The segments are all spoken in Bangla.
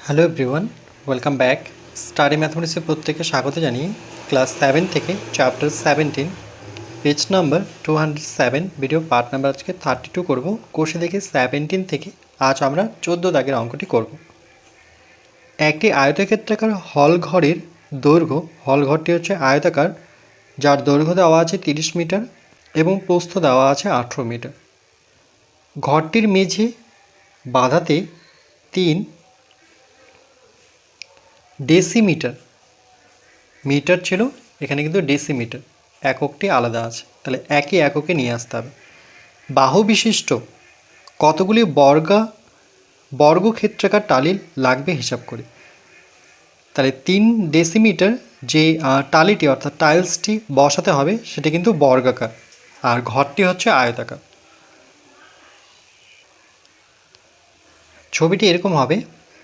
Hello everyone, welcome back. Study ম্যাথমেটিক্সে প্রত্যেককে স্বাগত জানিয়ে ক্লাস 7 থেকে chapter 17 page number 207 video part number আজকে 32 করব। কোষে দেখে 17 থেকে আজ আমরা 14 দাগের অঙ্কটি করব। একটি আয়তক্ষেত্রাকার হল ঘরের দৈর্ঘ্য, হল ঘরটি হচ্ছে আয়তাকার, যার দৈর্ঘ্য দেওয়া আছে 30 মিটার এবং প্রস্থ দেওয়া আছে 18 মিটার। ঘরটির মেঝে বাঁধাতে 3 ডেসিমিটার, মিটার ছিল, এখানে কিন্তু ডেসিমিটার, এককটি আলাদা আছে, তাহলে একই এককে নিয়ে আসতে হবে। বাহু বিশিষ্ট কতগুলি বর্গক্ষেত্রাকার টালি লাগবে হিসাব করে। তাহলে 3 ডেসিমিটার যে টালিটি অর্থাৎ টাইলসটি বসাতে হবে সেটা কিন্তু বর্গাকার, আর ঘরটি হচ্ছে আয়তাকার। ছবিটি এরকম হবে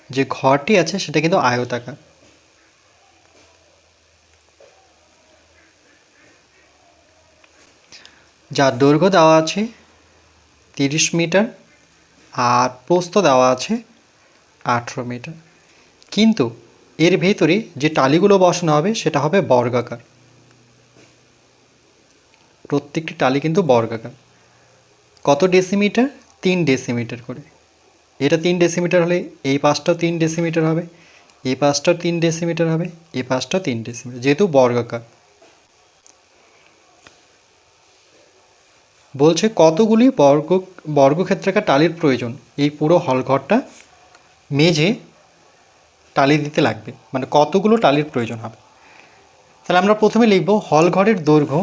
যে ঘরটি আছে সেটা কিন্তু আয়তাকার। যার দৈর্ঘ্য দেওয়া আছে 30 মিটার আর প্রস্থ দেওয়া আছে 18 মিটার, কিন্তু এর ভেতরে যে টালিগুলো বসানো হবে সেটা হবে বর্গাকার। প্রত্যেকটি টালি কিন্তু বর্গাকার। কত ডেসিমিটার? 3 ডেসিমিটার করে। এটা 3 ডেসিমিটার হলে এই পাশটাও 3 ডেসিমিটার হবে, এই পাশটাও 3 ডেসিমিটার হবে, এই পাশটাও 3 ডেসিমিটার, যেহেতু বর্গাকার। বলছে কতগুলি বর্গক্ষেত্রাকার টালির প্রয়োজন এই পুরো হলঘরটা মেঝে টালি দিতে লাগবে, মানে কতগুলো টালির প্রয়োজন হবে। তাহলে আমরা প্রথমে লিখব হলঘরের দৈর্ঘ্য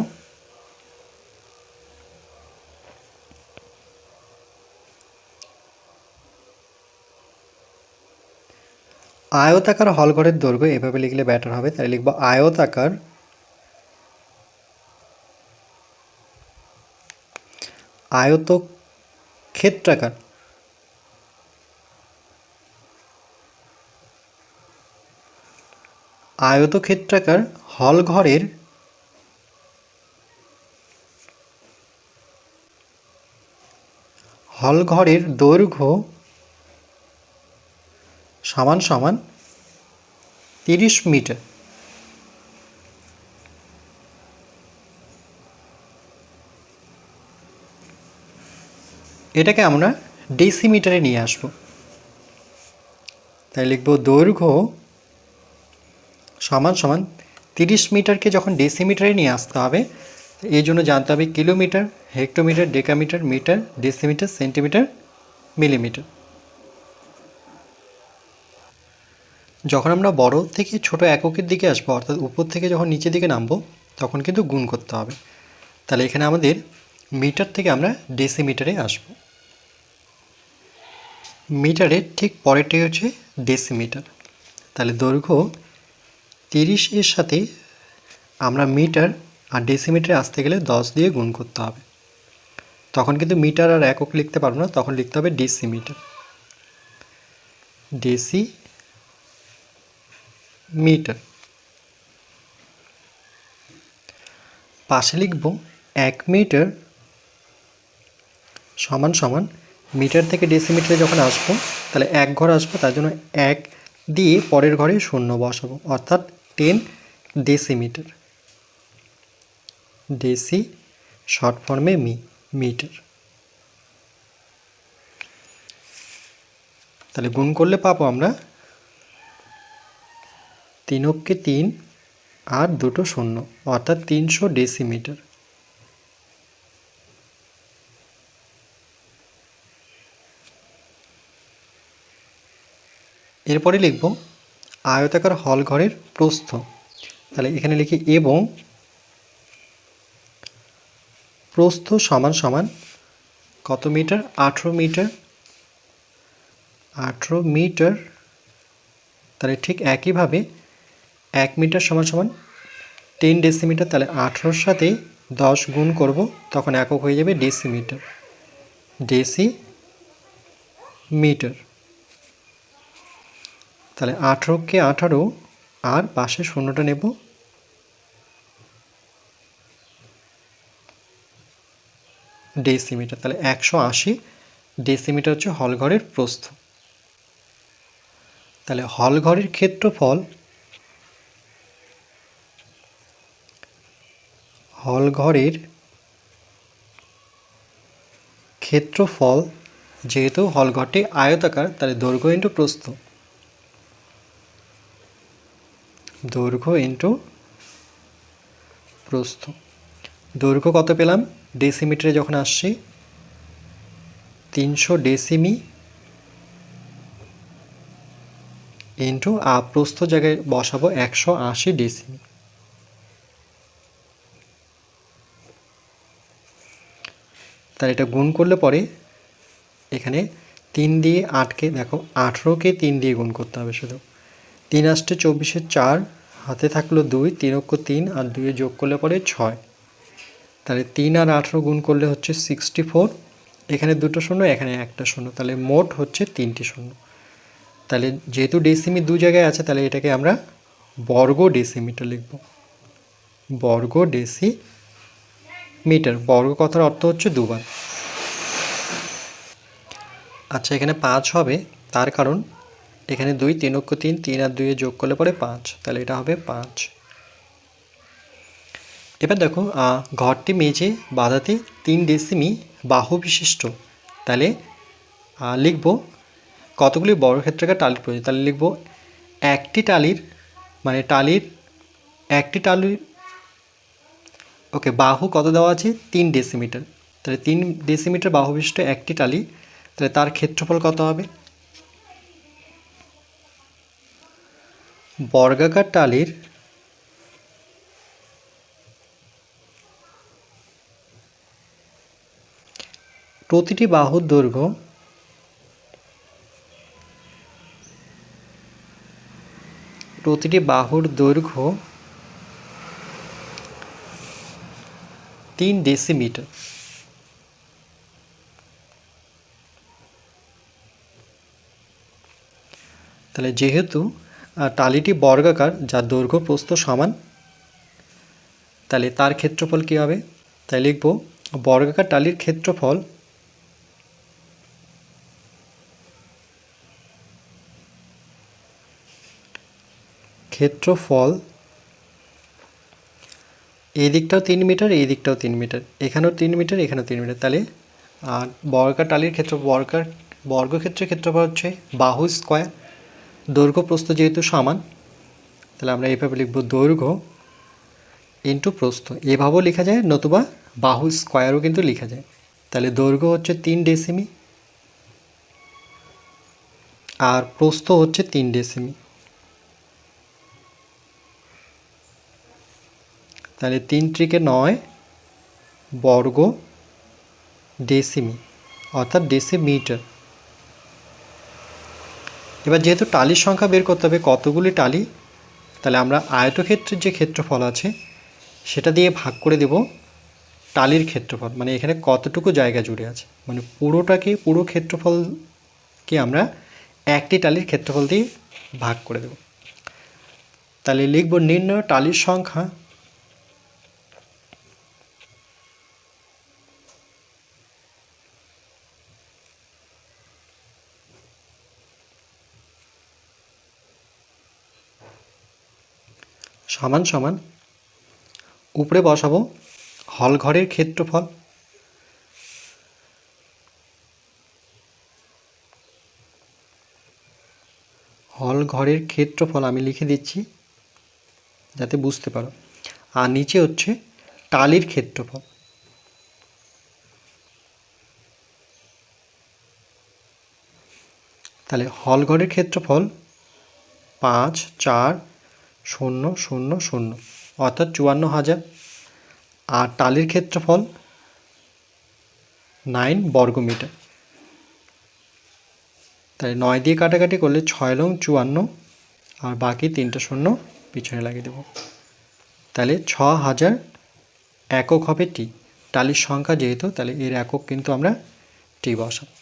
আয়তাকার হলঘরের দৈর্ঘ্য, এভাবে লিখলে ব্যাটার হবে। তাহলে লিখব আয়তাকার আয়তক্ষেত্রাকার আয়তক্ষেত্রাকার হলঘরের দৈর্ঘ্য সমান সমান 30 মিটার। এটাকে আমরা ডেসিমিটারে নিয়ে আসব। তাই লিখব দৈর্ঘ্য সমান সমান 30 মিটারকে যখন ডেসিমিটারে নিয়ে আসতে হবে, এই জন্য জানতে হবে kilometre, hectometre, decametre, metre, decimetre, centimetre, millimetre. যখন আমরা বড় থেকে ছোট এককের দিকে আসবো, অর্থাৎ উপর থেকে যখন নিচের দিকে নামবো, তখন কিন্তু গুণ করতে হবে। তাহলে এখানে আমাদের মিটার থেকে আমরা ডেসিমিটারে আসব। মিটারের ঠিক পরেরটাই হচ্ছে ডেসিমিটার। তাহলে দৈর্ঘ্য 30 এর সাথে আমরা মিটার আর ডেসিমিটারে আসতে গেলে 10 দিয়ে গুণ করতে হবে। তখন কিন্তু মিটার আর একক লিখতে পারবো না, তখন লিখতে হবে ডেসিমিটার। ডেসিমিটার পাশে লিখব 1 মিটার সমান সমান, মিটার থেকে ডেসিমিটারে যখন আসবো তাহলে এক ঘর আসবো, তার জন্য 1 দিয়ে পরের ঘরে 0 বসাবো, অর্থাৎ 10 ডেসিমিটার। ডেসি শর্ট ফর্মে মিটার। তাহলে গুণ করলে পাবো আমরা 3 অক্ষে 3 আর 2টো 0, অর্থাৎ 300 ডেসিমিটার। এরপরে লিখব আয়তাকার হল ঘরের প্রস্থ। তাহলে এখানে লিখি এবং প্রস্থ সমান সমান কত মিটার? 18 মিটার। 18 মিটার। তাহলে ঠিক একইভাবে 1 মিটার সমান সমান 10 ডেসিমিটার। তাহলে 18-র সাথে 10 গুণ করব, তখন একক হয়ে যাবে ডেসিমিটার। ডেসিমিটার। তাহলে 18কে 18 আর পাশে 0টা নেব, ডেসিমিটার। তাহলে 180 ডেসিমিটার হচ্ছে হলঘরের প্রস্থ। তাহলে হল ঘরের ক্ষেত্রফল যেহেতু হল ঘরটি আয়তাকার, তাহলে দৈর্ঘ্য ইন্টু প্রস্থ, দৈর্ঘ্য কত পেলাম, ডেসিমিটারে যখন আসছি 300 ডেসিমি ইন্টু প্রস্থ জায়গায় বসাবো 180 ডেসিমি। তার এটা গুণ করলে পরে এখানে 3 দিয়ে 8কে দেখো 18কে 3 দিয়ে গুণ করতে হবে শুধু। 3 8 24 4, হাতে থাকলো 2, 3 অক্ষ 3 আর 2 যোগ করলে পরে 6। তাহলে 3 আর 18 গুণ করলে হচ্ছে 64। এখানে দুটো শূন্য, এখানে একটা শূন্য, তাহলে মোট হচ্ছে 3টি শূন্য। তাহলে যেহেতু ডেসিমি দু জায়গায় আছে, তাহলে এটাকে আমরা বর্গ ডেসিমিটার লিখব। বর্গ ডেসিমিটার, বর্গ কথার অর্থ হচ্ছে দুবার। আচ্ছা, এখানে 5 হবে, তার কারণ এখানে 2, 3 অক্ষ 3, 3 আর 2 যোগ করলে পরে 5, তাহলে এটা হবে 5। এবার দেখো ঘরটি মেঝে বাঁধাতে 3 ডেসিমি বাহু বিশিষ্ট, তাহলে লিখব কতগুলি বর্গক্ষেত্রাকার টালির প্রয়োজন। তাহলে লিখব একটি টালির ওকে, বাহু কত দেওয়া আছে 3 ডেসিমিটার, তাহলে 3 ডেসিমিটার বাহু বিশিষ্ট একটি টালি, তাহলে তার ক্ষেত্রফল কত হবে। বর্গাকার টালির প্রতিটি বাহুর দৈর্ঘ্য 3 ডেসিমিটার। তাহলে যেহেতু টালিটি বর্গাকার, যার দৈর্ঘ্য প্রস্থ সমান, তাহলে তার ক্ষেত্রফল কী হবে। তাই লিখব বর্গাকার টালির ক্ষেত্রফল এই দিকটাও 3 মিটার, এই দিকটাও 3 মিটার, এখানেও 3 মিটার, এখানেও 3 মিটার, তাহলে বর্গাকার টালির বর্গক্ষেত্রের ক্ষেত্রফল হচ্ছে বাহু স্কয়ার, দৈর্ঘ্য প্রস্থ যেহেতু সমান, তাহলে আমরা এইভাবে লিখব দৈর্ঘ্য ইন্টু প্রস্থ। এভাবেও লেখা যায়, নতুবা বাহু স্কয়ারও কিন্তু লেখা যায়। তাহলে দৈর্ঘ্য হচ্ছে 3 ডেসিমি আর প্রস্থ হচ্ছে 3 ডেসিমি, তাহলে 3 × 9 বর্গ ডেসিমি, অর্থাৎ ডেসিমিটার। এবার যেহেতু টালির সংখ্যা বের করতে হবে কতগুলি টালি, তাহলে আমরা আয়তক্ষেত্রের যে ক্ষেত্রফল আছে সেটা দিয়ে ভাগ করে দেব টালির ক্ষেত্রফল, মানে এখানে কতটুকু জায়গা জুড়ে আছে, মানে পুরো ক্ষেত্রফলকে আমরা একটি টালির ক্ষেত্রফল দিয়ে ভাগ করে দেব। তাহলে লিখব নির্ণয় টালির সংখ্যা সমান সমান, উপরে বসাবো হল ঘরের ক্ষেত্রফল, আমি লিখে দিচ্ছি যাতে বুঝতে পারো, আর নিচে হচ্ছে টালির ক্ষেত্রফল। তাহলে হল ঘরের ক্ষেত্রফল 5, 4, 0, 0, 0, অর্থাৎ 54,000, আর টালির ক্ষেত্রফল 9 বর্গমিটার। তাই 9 দিয়ে কাটাকাটি করলে 6 লং 54, আর বাকি 3টা শূন্য পিছনে লাগিয়ে দেব, তাহলে 6,000 একক হবে টি। টালির সংখ্যা যেহেতু, তাহলে এর একক কিন্তু আমরা টি বসাবো।